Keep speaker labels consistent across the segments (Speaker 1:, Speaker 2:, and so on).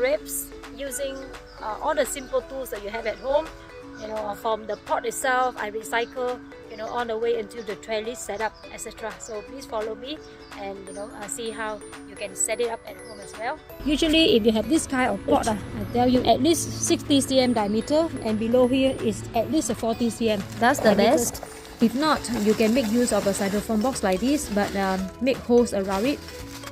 Speaker 1: grapes using all the simple tools that you have at home. You know, from the pot itself, I recycle, you know, all the way into the trellis setup, etc. So please follow me and, you know, see how you can set it up at home as well. Usually, if you have this kind of pot, I tell you at least 60 cm diameter, and below here is at least a 40 cm. That's the best. If not, you can make use of a styrofoam box like this, but make holes around it.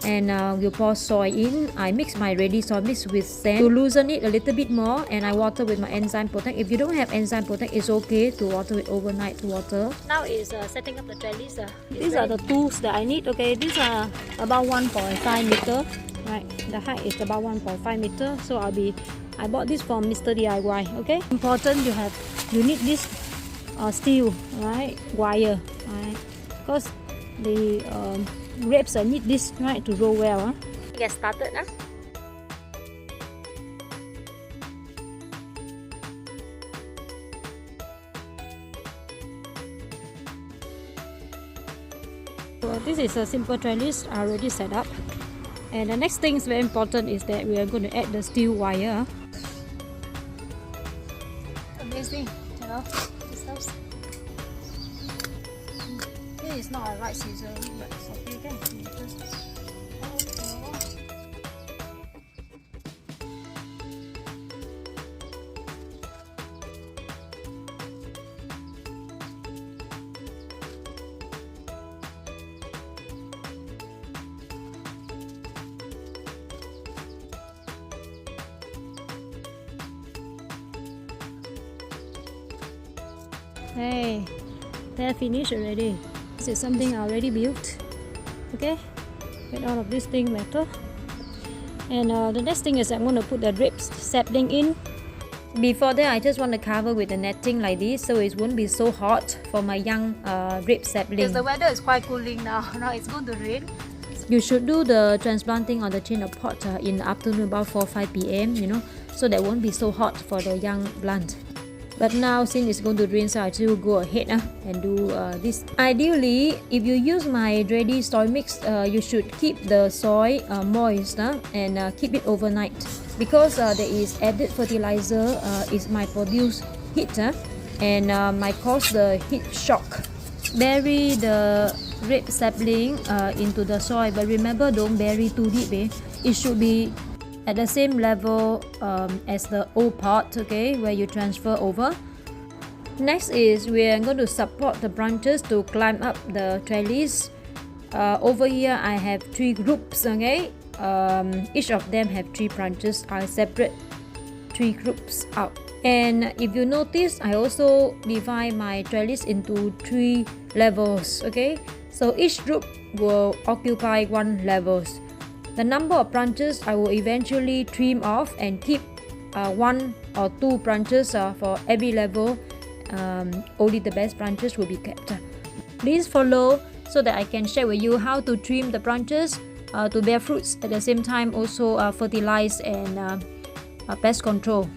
Speaker 1: And you pour soy in. I mix my ready soy mix with sand to loosen it a little bit more, and I water with my enzyme protect. If you don't have enzyme protect, it's okay to water it overnight water. Now is setting up the trellis. These are the tools that I need. Okay, these are about 1.5 meter. Right, the height is about 1.5 meter. So I bought this from Mr. DIY. Okay, important you need this steel, right, wire, right, because the grapes need this, right, to roll well. Get started. So this is a simple trellis already set up, and the next thing is very important is that we are going to add the steel wire. Amazing, you know, this stuff. It's not a right scissor, but it's okay. Hey, they're finished already. This is something I already built. Okay, get all of this thing metal. And the next thing is I'm going to put the grape sapling in. Before that, I just want to cover with the netting like this, so it won't be so hot for my young grape sapling. Because the weather is quite cooling now. Now it's going to rain. You should do the transplanting on the tin of pot in the afternoon about 4-5 p.m. You know, so that won't be so hot for the young plant. But now since it's going to rain, so I still go ahead and do this. Ideally, if you use my ready soy mix, you should keep the soy moist and keep it overnight, because there is added fertilizer. It might produce heat and might cause the heat shock. Bury the grape sapling into the soil, but remember, don't bury too deep. It should be at the same level as the old pot, okay, where you transfer over. Next is we are going to support the branches to climb up the trellis. Over here I have 3 groups, okay. Each of them have 3 branches. I separate 3 groups out. And if you notice, I also divide my trellis into 3 levels, okay. So each group will occupy 1 level. The number of branches I will eventually trim off and keep 1 or 2 branches for every level. Only the best branches will be kept. Please follow so that I can share with you how to trim the branches to bear fruits, at the same time also fertilize and pest control.